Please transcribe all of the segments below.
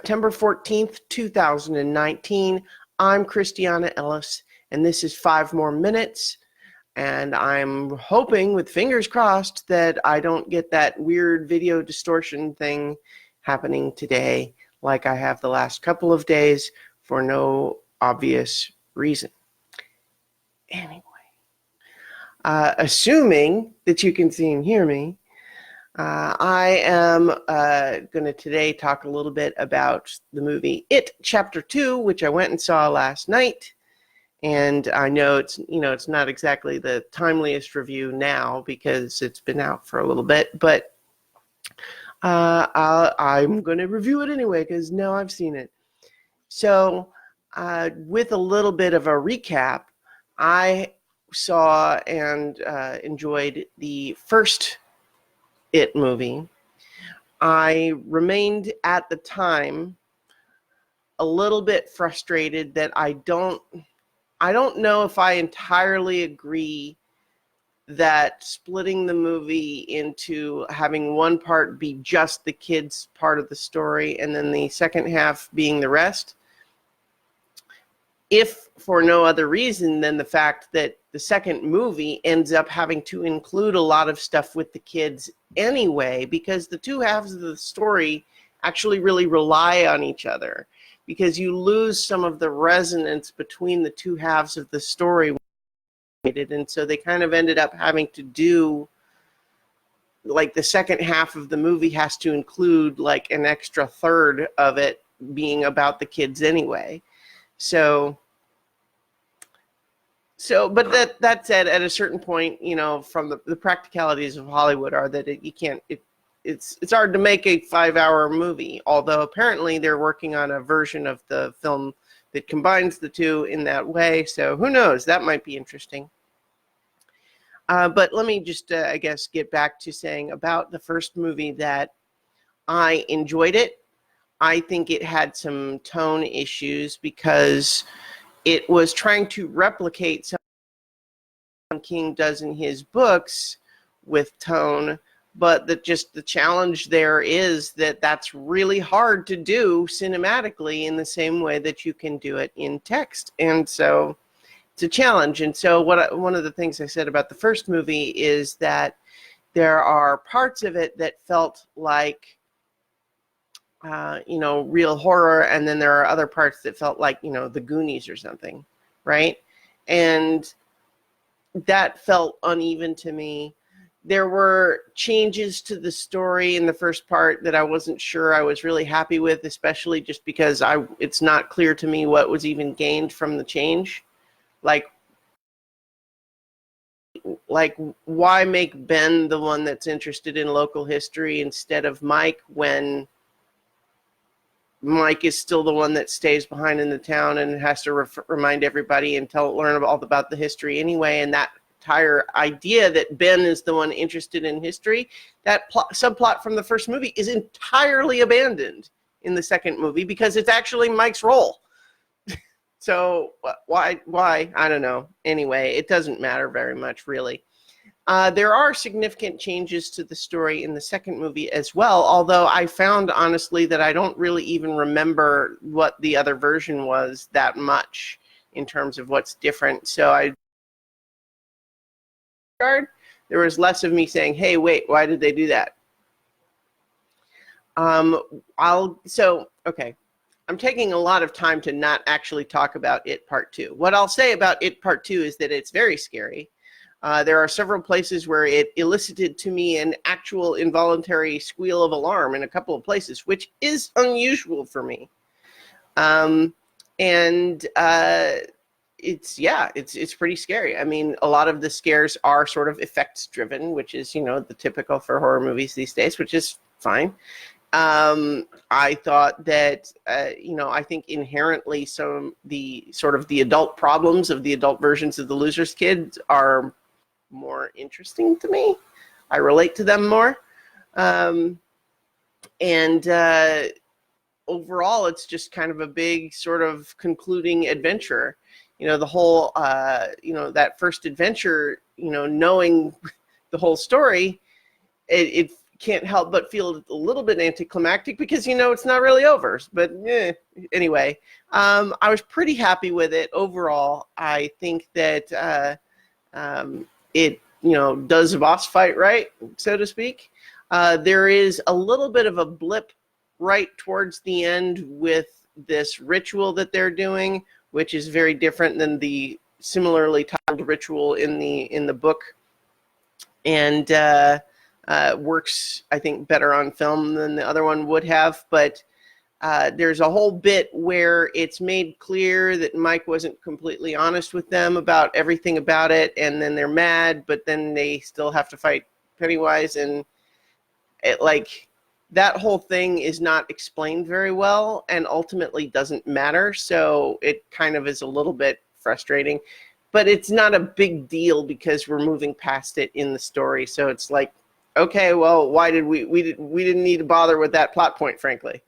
September 14th, 2019. I'm Christiana Ellis, and this is 5 More Minutes. And I'm hoping, with fingers crossed, that I don't get that weird video distortion thing happening today like I have the last couple of days for no obvious reason. Anyway, assuming that you can see and hear me, I am going to today talk a little bit about the movie It Chapter 2, which I went and saw last night. And I know it's not exactly the timeliest review now because it's been out for a little bit, but I'm going to review it anyway because now I've seen it. So with a little bit of a recap, I saw and enjoyed the first It movie. I remained at the time a little bit frustrated that I don't know if I entirely agree that splitting the movie into having one part be just the kids' part of the story and then the second half being the rest, if for no other reason than the fact that the second movie ends up having to include a lot of stuff with the kids anyway, because the two halves of the story actually really rely on each other, because you lose some of the resonance between the two halves of the story. And so they kind of ended up having to do, like, the second half of the movie has to include like an extra third of it being about the kids anyway. But that said, at a certain point, from the practicalities of Hollywood are that it's hard to make a 5-hour movie, although apparently they're working on a version of the film that combines the two in that way. So who knows? That might be interesting. But let me just, I guess, get back to saying about the first movie that I enjoyed it. I think it had some tone issues because it was trying to replicate something King does in his books with tone, but the challenge there is that that's really hard to do cinematically in the same way that you can do it in text. And so it's a challenge. And so one of the things I said about the first movie is that there are parts of it that felt like real horror, and then there are other parts that felt like, the Goonies or something, right? And that felt uneven to me. There were changes to the story in the first part that I wasn't sure I was really happy with, especially just because it's not clear to me what was even gained from the change. Like why make Ben the one that's interested in local history instead of Mike, when Mike is still the one that stays behind in the town and has to remind everybody and learn all about the history anyway. And that entire idea that Ben is the one interested in history, that subplot from the first movie is entirely abandoned in the second movie because it's actually Mike's role. So why? I don't know. Anyway, it doesn't matter very much, really. There are significant changes to the story in the second movie as well, although I found, honestly, that I don't really even remember what the other version was that much in terms of what's different. So there was less of me saying, hey, wait, why did they do that? Okay. I'm taking a lot of time to not actually talk about It Part 2. What I'll say about It Part 2 is that it's very scary. There are several places where it elicited to me an actual involuntary squeal of alarm in a couple of places, which is unusual for me. It's pretty scary. I mean, a lot of the scares are sort of effects driven, which is, the typical for horror movies these days, which is fine. I thought that, I think inherently the adult problems of the adult versions of the Losers Kids are more interesting to me. I relate to them more. Overall, it's just kind of a big sort of concluding adventure. The whole, that first adventure, knowing the whole story, it can't help but feel a little bit anticlimactic because it's not really over. But anyway, I was pretty happy with it overall. I think that it does a boss fight right, so to speak. There is a little bit of a blip right towards the end with this ritual that they're doing, which is very different than the similarly titled ritual in the book, and works, I think, better on film than the other one would have. But there's a whole bit where it's made clear that Mike wasn't completely honest with them about everything about it, and then they're mad, but then they still have to fight Pennywise, and that whole thing is not explained very well and ultimately doesn't matter, so it kind of is a little bit frustrating. But it's not a big deal because we're moving past it in the story, so it's like, okay, well, why did we didn't need to bother with that plot point, frankly.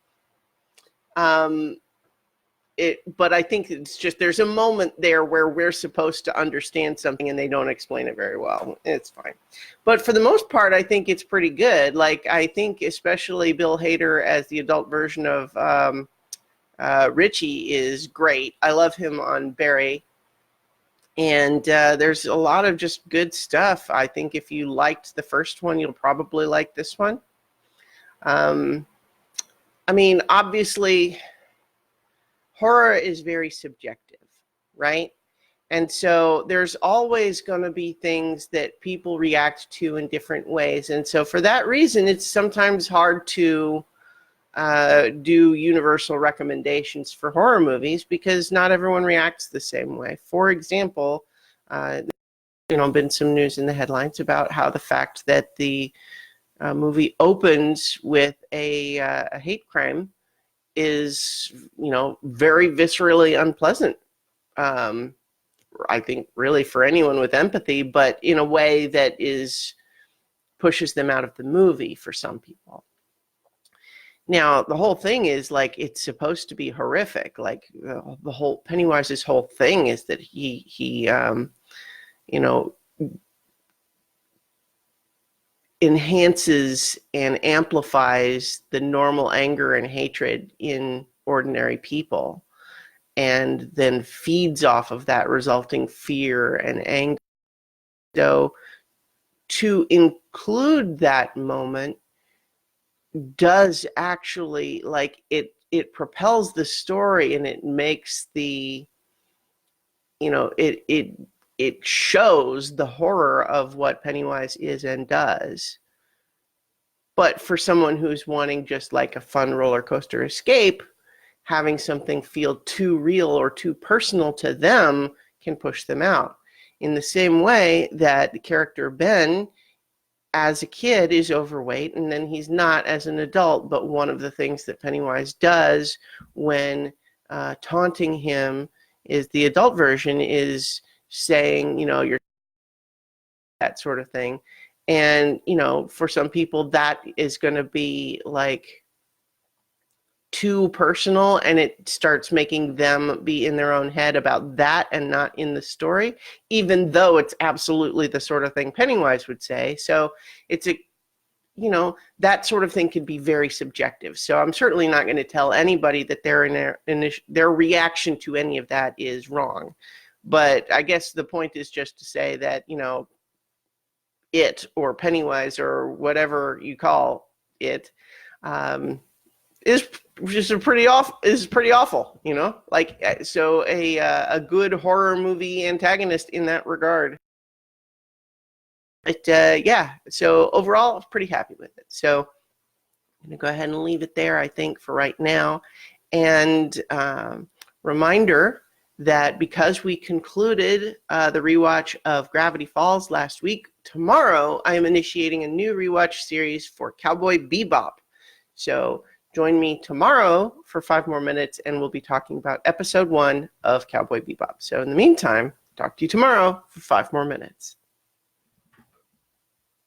But I think it's just there's a moment there where we're supposed to understand something and they don't explain it very well. It's fine. But for the most part, I think it's pretty good. Like, I think especially Bill Hader as the adult version of Richie is great. I love him on Barry. And there's a lot of just good stuff. I think if you liked the first one, you'll probably like this one. I mean, obviously, horror is very subjective, right? And so there's always going to be things that people react to in different ways. And so for that reason, it's sometimes hard to do universal recommendations for horror movies because not everyone reacts the same way. For example, been some news in the headlines about how the fact that the movie opens with a hate crime is, very viscerally unpleasant. I think really for anyone with empathy, but in a way that pushes them out of the movie for some people. Now, the whole thing is it's supposed to be horrific. Like the whole Pennywise's whole thing is that he enhances and amplifies the normal anger and hatred in ordinary people, and then feeds off of that resulting fear and anger. So to include that moment does actually, it propels the story, and it makes the, it shows the horror of what Pennywise is and does. But for someone who's wanting just like a fun roller coaster escape, having something feel too real or too personal to them can push them out. In the same way that the character Ben, as a kid, is overweight, and then he's not as an adult, but one of the things that Pennywise does when taunting him is the adult version is saying, you're that sort of thing. And, for some people that is going to be too personal, and it starts making them be in their own head about that and not in the story, even though it's absolutely the sort of thing Pennywise would say. So it's that sort of thing can be very subjective. So I'm certainly not going to tell anybody that their reaction to any of that is wrong. But I guess the point is just to say that, it or Pennywise or whatever you call it is pretty awful, So a good horror movie antagonist in that regard. But so overall, I was pretty happy with it. So I'm going to go ahead and leave it there, I think, for right now. And reminder that because we concluded the rewatch of Gravity Falls last week, tomorrow I am initiating a new rewatch series for Cowboy Bebop. So join me tomorrow for 5 more minutes, and we'll be talking about episode 1 of Cowboy Bebop. So in the meantime, talk to you tomorrow for 5 more minutes.